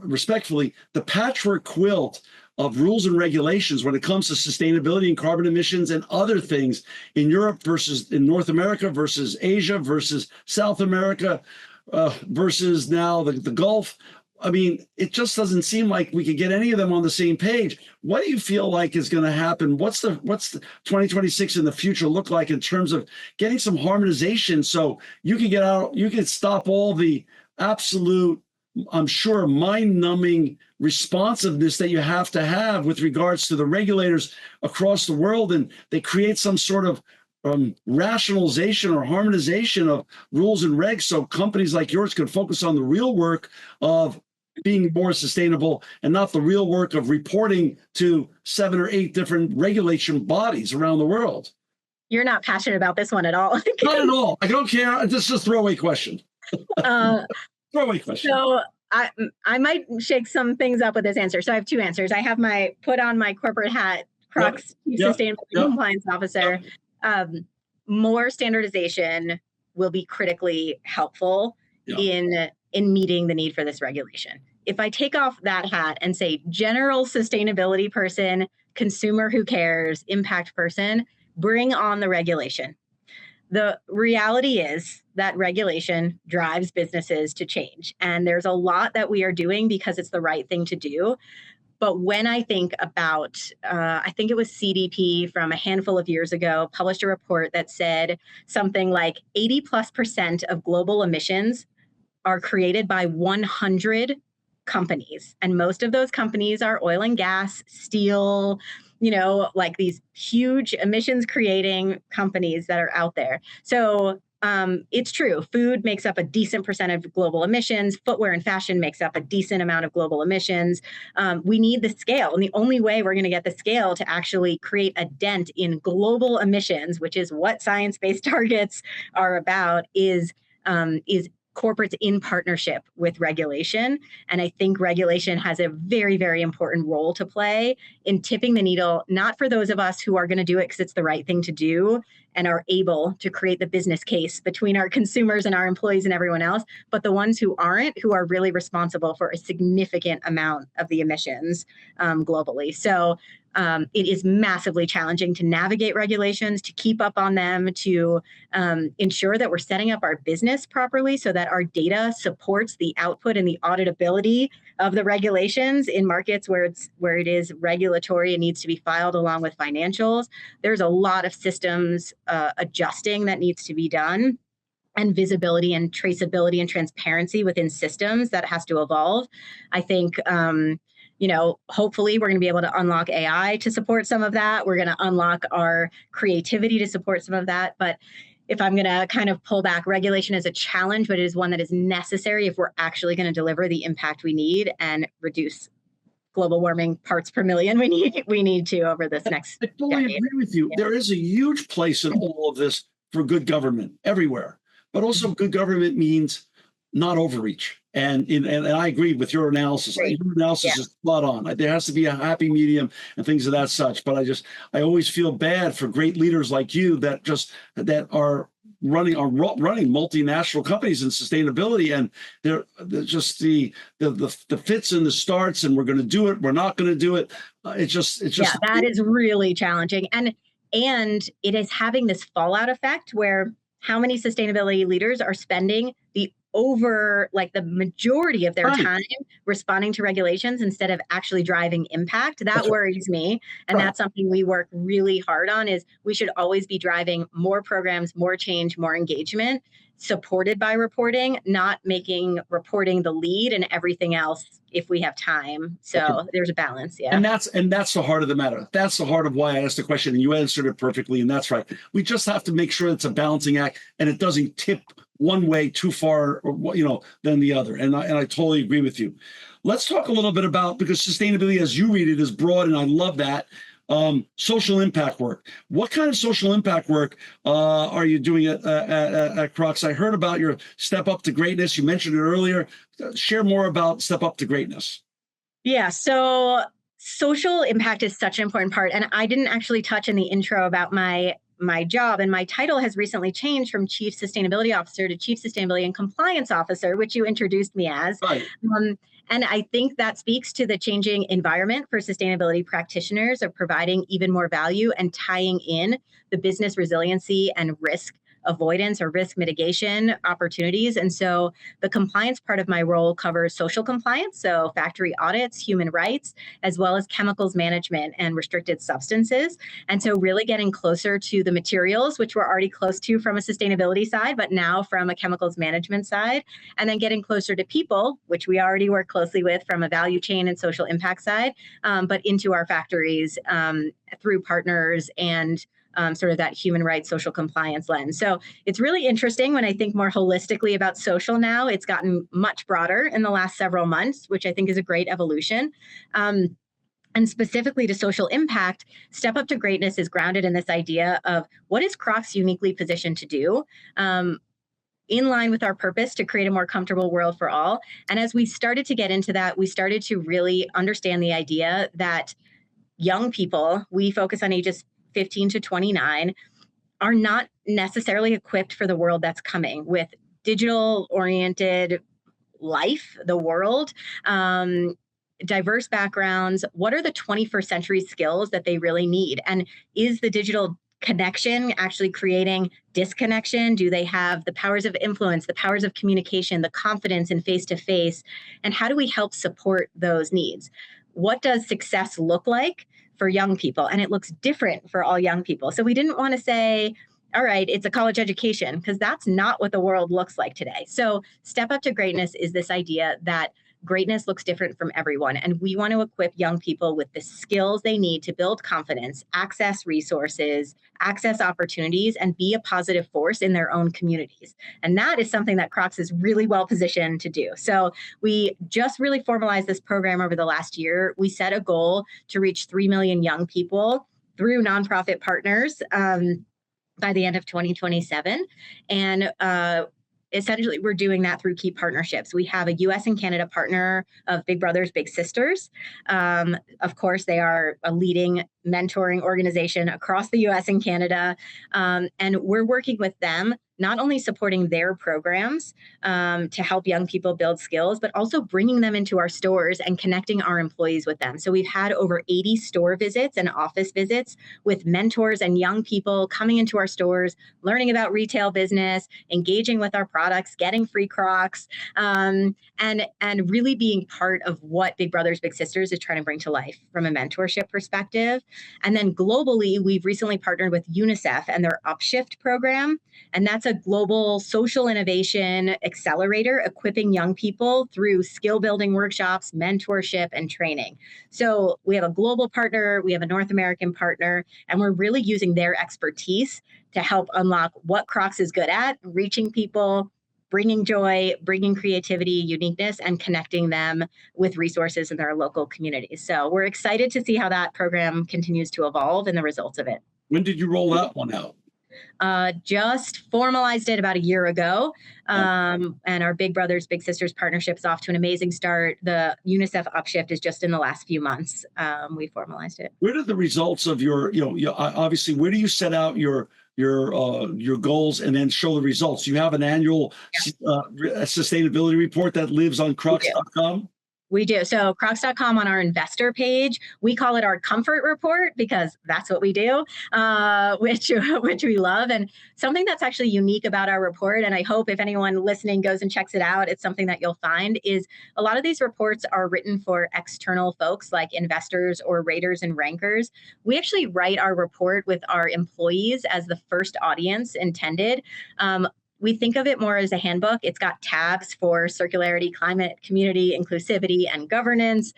respectfully, the patchwork quilt of rules and regulations when it comes to sustainability and carbon emissions and other things in Europe versus in North America versus Asia versus South America versus now the Gulf. I mean, it just doesn't seem like we could get any of them on the same page. What do you feel like is going to happen? What's the 2026 in the future look like in terms of getting some harmonization so you can get out, you can stop all the absolute, I'm sure, mind-numbing responsiveness that you have to have with regards to the regulators across the world, and they create some sort of rationalization or harmonization of rules and regs so companies like yours can focus on the real work of being more sustainable and not the real work of reporting to 7 or 8 different regulation bodies around the world. You're not passionate about this one at all. Not at all. I don't care. This is a throwaway question. Throwaway question. So I might shake some things up with this answer. So I have two answers. I have my put on my corporate hat, Crocs Chief Sustainability Compliance Officer. More standardization will be critically helpful in meeting the need for this regulation. If I take off that hat and say general sustainability person, consumer who cares, impact person, bring on the regulation. The reality is that regulation drives businesses to change. And there's a lot that we are doing because it's the right thing to do. But when I think about, I think it was CDP from a handful of years ago, published a report that said something like 80+% of global emissions are created by 100 companies. And most of those companies are oil and gas, steel, like these huge emissions creating companies that are out there. So it's true. Food makes up a decent percent of global emissions. Footwear and fashion makes up a decent amount of global emissions. We need the scale. And the only way we're going to get the scale to actually create a dent in global emissions, which is what science-based targets are about, is corporates in partnership with regulation. And I think regulation has a very, very important role to play in tipping the needle, not for those of us who are going to do it because it's the right thing to do and are able to create the business case between our consumers and our employees and everyone else, but the ones who aren't, who are really responsible for a significant amount of the emissions globally. So it is massively challenging to navigate regulations, to keep up on them, to ensure that we're setting up our business properly so that our data supports the output and the auditability of the regulations in markets where it is regulatory and needs to be filed along with financials. There's a lot of systems adjusting that needs to be done, and visibility and traceability and transparency within systems that has to evolve. I think hopefully we're going to be able to unlock AI to support some of that. We're going to unlock our creativity to support some of that. But if I'm going to kind of pull back, regulation is a challenge, but it is one that is necessary if we're actually going to deliver the impact we need and reduce global warming parts per million we need to over this next I fully decade. agree with you. Yeah. There is a huge place in all of this for good government everywhere, but also good government means not overreach. And I agree with your analysis. Your analysis is spot on. There has to be a happy medium and things of that such. But I always feel bad for great leaders like you that are running multinational companies in sustainability, and they're just the fits and the starts, and we're going to do it, we're not going to do it. It's just that is really challenging, and it is having this fallout effect where how many sustainability leaders are spending the majority of their time responding to regulations instead of actually driving impact. That worries me. And that's something we work really hard on, is we should always be driving more programs, more change, more engagement, supported by reporting, not making reporting the lead and everything else if we have time. So there's a balance. Yeah. And that's the heart of the matter. That's the heart of why I asked the question, and you answered it perfectly. And that's right. We just have to make sure it's a balancing act and it doesn't tip one way too far, than the other. And I totally agree with you. Let's talk a little bit about, because sustainability, as you read it, is broad, and I love that. Social impact work. What kind of social impact work are you doing at Crocs? I heard about your Step Up to Greatness. You mentioned it earlier. Share more about Step Up to Greatness. Yeah. So social impact is such an important part. And I didn't actually touch in the intro about my job, and my title has recently changed from Chief Sustainability Officer to Chief Sustainability and Compliance Officer, which you introduced me as. Right. And I think that speaks to the changing environment for sustainability practitioners of providing even more value and tying in the business resiliency and risk avoidance or risk mitigation opportunities. And so the compliance part of my role covers social compliance, so factory audits, human rights, as well as chemicals management and restricted substances. And so really getting closer to the materials, which we're already close to from a sustainability side, but now from a chemicals management side, and then getting closer to people, which we already work closely with from a value chain and social impact side, but into our factories through partners and sort of that human rights, social compliance lens. So it's really interesting when I think more holistically about social now. It's gotten much broader in the last several months, which I think is a great evolution. And specifically to social impact, Step Up to Greatness is grounded in this idea of what is Crocs uniquely positioned to do? in line with our purpose to create a more comfortable world for all. And as we started to get into that, we started to really understand the idea that young people, we focus on ages 15 to 29, are not necessarily equipped for the world that's coming with digital oriented life, the world, diverse backgrounds. What are the 21st century skills that they really need? And is the digital connection actually creating disconnection? Do they have the powers of influence, the powers of communication, the confidence in face-to-face? And how do we help support those needs? What does success look like for young people? And it looks different for all young people. So we didn't want to say, all right, it's a college education, because that's not what the world looks like today. So Step Up to Greatness is this idea that greatness looks different from everyone. And we want to equip young people with the skills they need to build confidence, access resources, access opportunities, and be a positive force in their own communities. And that is something that Crocs is really well positioned to do. So we just really formalized this program over the last year. We set a goal to reach 3 million young people through nonprofit partners by the end of 2027. And essentially, we're doing that through key partnerships. We have a US and Canada partner of Big Brothers, Big Sisters. Of course, they are a leading mentoring organization across the US and Canada. And we're working with them, not only supporting their programs to help young people build skills, but also bringing them into our stores and connecting our employees with them. So we've had over 80 store visits and office visits with mentors and young people coming into our stores, learning about retail business, engaging with our products, getting free Crocs, and really being part of what Big Brothers Big Sisters is trying to bring to life from a mentorship perspective. And then globally, we've recently partnered with UNICEF and their Upshift program. And that's a global social innovation accelerator, equipping young people through skill building workshops, mentorship, and training. So we have a global partner, we have a North American partner, and we're really using their expertise to help unlock what Crocs is good at, reaching people, bringing joy, bringing creativity, uniqueness, and connecting them with resources in their local communities. So we're excited to see how that program continues to evolve and the results of it. When did you roll that one out? Just formalized it about a year ago. And our Big Brothers Big Sisters partnership is off to an amazing start. The UNICEF Upshift is just in the last few months. We formalized it. Where did the results of your, obviously, where do you set out your goals and then show the results? You have an annual sustainability report that lives on Crocs.com? We do. So Crocs.com, on our investor page, we call it our comfort report because that's what we do, which we love. And something that's actually unique about our report, and I hope if anyone listening goes and checks it out, it's something that you'll find, is a lot of these reports are written for external folks like investors or raters and rankers. We actually write our report with our employees as the first audience intended. We think of it more as a handbook. It's got tabs for circularity, climate, community, inclusivity, and governance.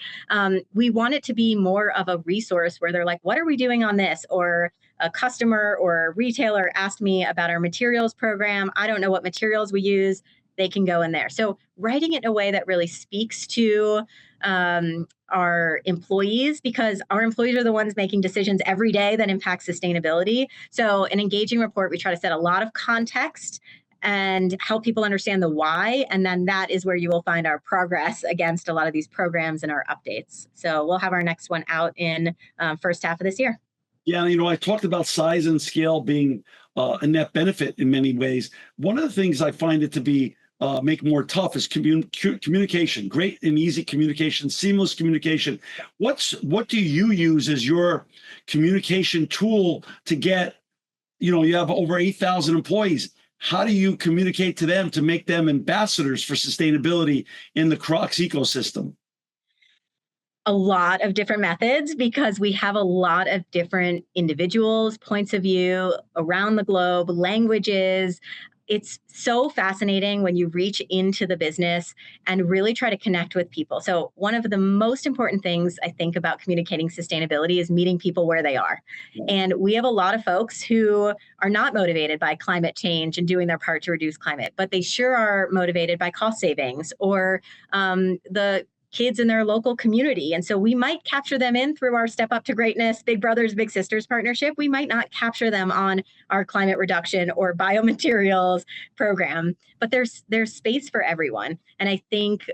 We want it to be more of a resource where they're like, what are we doing on this? Or a customer or a retailer asked me about our materials program. I don't know what materials we use. They can go in there. So writing it in a way that really speaks to our employees, because our employees are the ones making decisions every day that impact sustainability. So an engaging report, we try to set a lot of context and help people understand the why. And then that is where you will find our progress against a lot of these programs and our updates. So we'll have our next one out in first half of this year. Yeah, I talked about size and scale being a net benefit in many ways. One of the things I find it to be make more tough is communication, great and easy communication, seamless communication. What do you use as your communication tool to get, you have over 8,000 employees. How do you communicate to them to make them ambassadors for sustainability in the Crocs ecosystem? A lot of different methods, because we have a lot of different individuals, points of view around the globe, languages. It's so fascinating when you reach into the business and really try to connect with people. So one of the most important things I think about communicating sustainability is meeting people where they are. And we have a lot of folks who are not motivated by climate change and doing their part to reduce climate, but they sure are motivated by cost savings or the kids in their local community. And so we might capture them in through our Step Up to Greatness, Big Brothers, Big Sisters partnership. We might not capture them on our climate reduction or biomaterials program, but there's space for everyone. And I think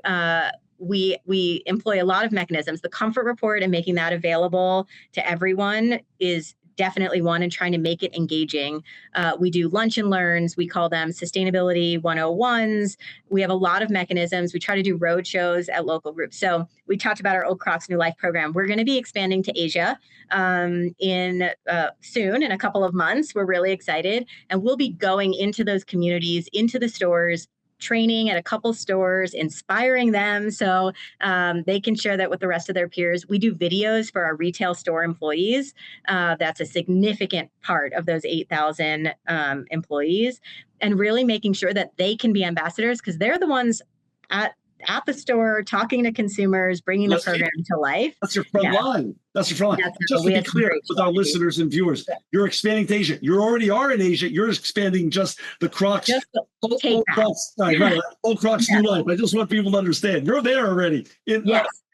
we employ a lot of mechanisms. The comfort report and making that available to everyone is definitely one, and trying to make it engaging. We do lunch and learns. We call them Sustainability 101s. We have a lot of mechanisms. We try to do road shows at local groups. So we talked about our Old Crocs New Life program. We're going to be expanding to Asia in soon, in a couple of months. We're really excited. And we'll be going into those communities, into the stores, training at a couple stores, inspiring them so they can share that with the rest of their peers. We do videos for our retail store employees. That's a significant part of those 8,000 employees, and really making sure that they can be ambassadors, because they're the ones at the store talking to consumers, bringing the program to life. That's your front line. That's your front line. Just to be clear with our listeners and viewers, you're expanding to Asia. You already are in Asia. You're expanding just the Crocs. Old Crocs, right, Old Crocs New Life. I just want people to understand. You're there already. You're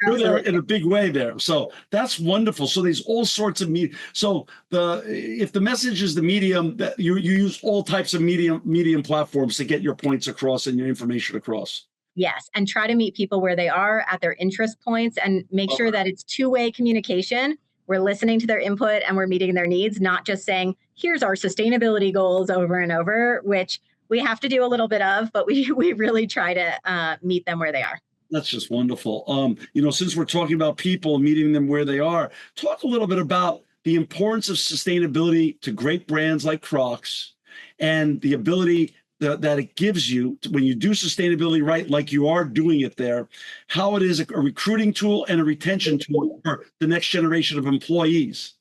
there in a big way there. So that's wonderful. So there's all sorts of media. So if the message is the medium, that you use all types of medium platforms to get your points across and your information across. Yes, and try to meet people where they are at their interest points, and make sure that it's two-way communication. We're listening to their input and we're meeting their needs, not just saying, here's our sustainability goals over and over, which we have to do a little bit of, but we really try to meet them where they are. That's just wonderful. Since we're talking about people, meeting them where they are, talk a little bit about the importance of sustainability to great brands like Crocs, and the ability that it gives you when you do sustainability right, like you are doing it there, how it is a recruiting tool and a retention tool for the next generation of employees.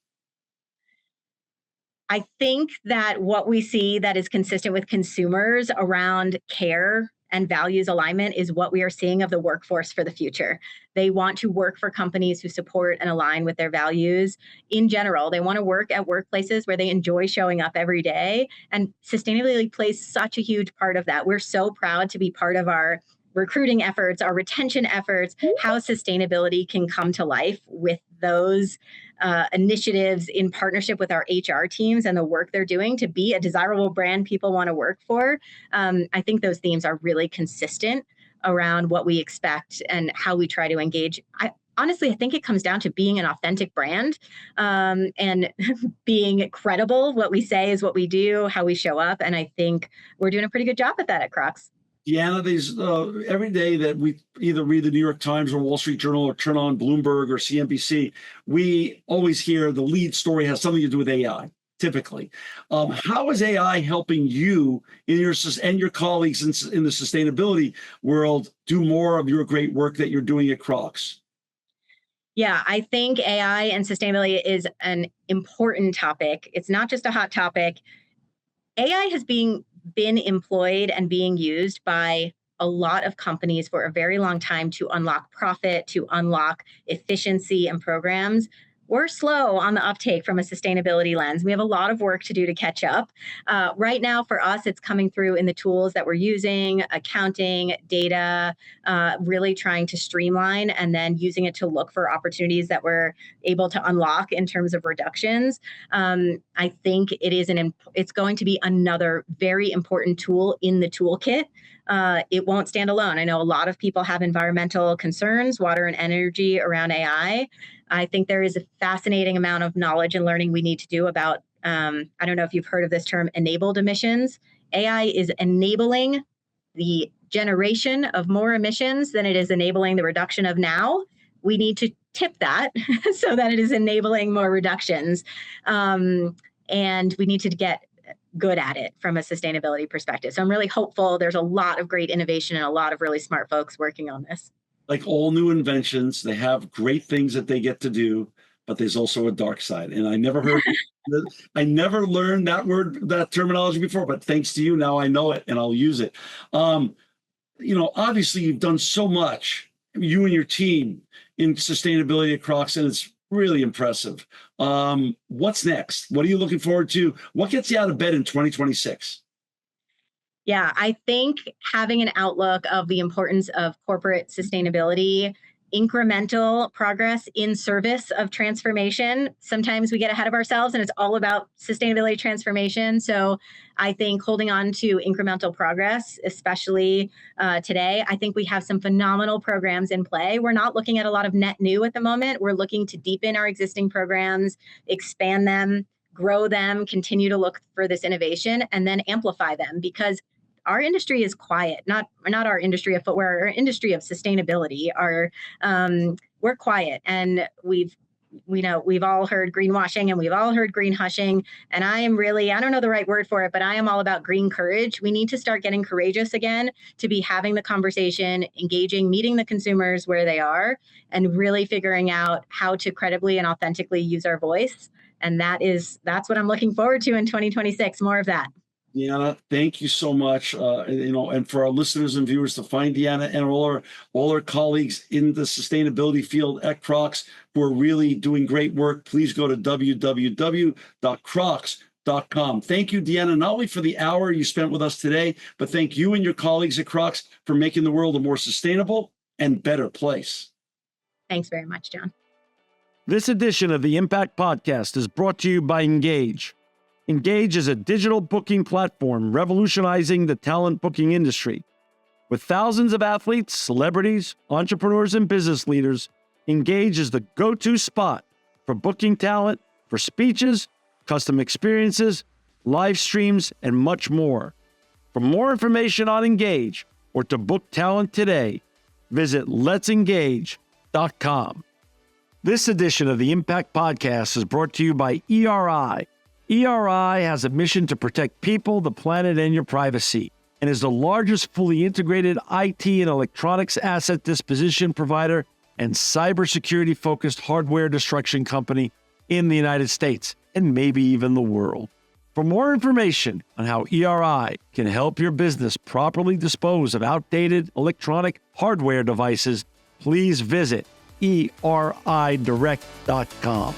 I think that what we see that is consistent with consumers around care and values alignment is what we are seeing of the workforce for the future. They want to work for companies who support and align with their values in general. They want to work at workplaces where they enjoy showing up every day. And sustainability plays such a huge part of that. We're so proud to be part of our recruiting efforts, our retention efforts, how sustainability can come to life with those initiatives in partnership with our HR teams and the work they're doing to be a desirable brand people want to work for. I think those themes are really consistent around what we expect and how we try to engage. Honestly, I think it comes down to being an authentic brand and being credible. What we say is what we do, how we show up. And I think we're doing a pretty good job at that at Crocs. Deanna, these every day that we either read the New York Times or Wall Street Journal or turn on Bloomberg or CNBC, we always hear the lead story has something to do with AI, typically. How is AI helping you in and your colleagues in the sustainability world do more of your great work that you're doing at Crocs? Yeah, I think AI and sustainability is an important topic. It's not just a hot topic. AI has been employed and being used by a lot of companies for a very long time to unlock profit, to unlock efficiency and programs. We're slow on the uptake from a sustainability lens. We have a lot of work to do to catch up. Right now, for us, it's coming through in the tools that we're using, accounting, data, really trying to streamline and then using it to look for opportunities that we're able to unlock in terms of reductions. I think it's going to be another very important tool in the toolkit. It won't stand alone. I know a lot of people have environmental concerns, water and energy around AI. I think there is a fascinating amount of knowledge and learning we need to do about, I don't know if you've heard of this term, enabled emissions. AI is enabling the generation of more emissions than it is enabling the reduction of now. We need to tip that so that it is enabling more reductions. And we need to get good at it from a sustainability perspective. So I'm really hopeful. There's a lot of great innovation and a lot of really smart folks working on this. Like all new inventions, they have great things that they get to do, but there's also a dark side. And I never learned that terminology before, but thanks to you, now I know it and I'll use it. Obviously you've done so much, you and your team, in sustainability at Crocs, and it's really impressive. What's next? What are you looking forward to? What gets you out of bed in 2026? Yeah, I think having an outlook of the importance of corporate sustainability incremental progress in service of transformation. Sometimes we get ahead of ourselves and it's all about sustainability transformation. So I think holding on to incremental progress, especially today, I think we have some phenomenal programs in play. We're not looking at a lot of net new at the moment. We're looking to deepen our existing programs, expand them, grow them, continue to look for this innovation, and then amplify them, because our industry is quiet, not our industry of footwear, our industry of sustainability. We're quiet, and we've all heard greenwashing and we've all heard green hushing. And I don't know the right word for it, but I am all about green courage. We need to start getting courageous again, to be having the conversation, engaging, meeting the consumers where they are, and really figuring out how to credibly and authentically use our voice. And that's what I'm looking forward to in 2026, more of that. Deanna, thank you so much. And for our listeners and viewers, to find Deanna and all our colleagues in the sustainability field at Crocs who are really doing great work, please go to www.crocs.com. Thank you, Deanna, not only for the hour you spent with us today, but thank you and your colleagues at Crocs for making the world a more sustainable and better place. Thanks very much, John. This edition of the Impact Podcast is brought to you by Engage. Engage is a digital booking platform revolutionizing the talent booking industry. With thousands of athletes, celebrities, entrepreneurs, and business leaders, Engage is the go-to spot for booking talent, for speeches, custom experiences, live streams, and much more. For more information on Engage or to book talent today, visit letsengage.com. This edition of the Impact Podcast is brought to you by ERI. ERI has a mission to protect people, the planet, and your privacy, and is the largest fully integrated IT and electronics asset disposition provider and cybersecurity-focused hardware destruction company in the United States, and maybe even the world. For more information on how ERI can help your business properly dispose of outdated electronic hardware devices, please visit eridirect.com.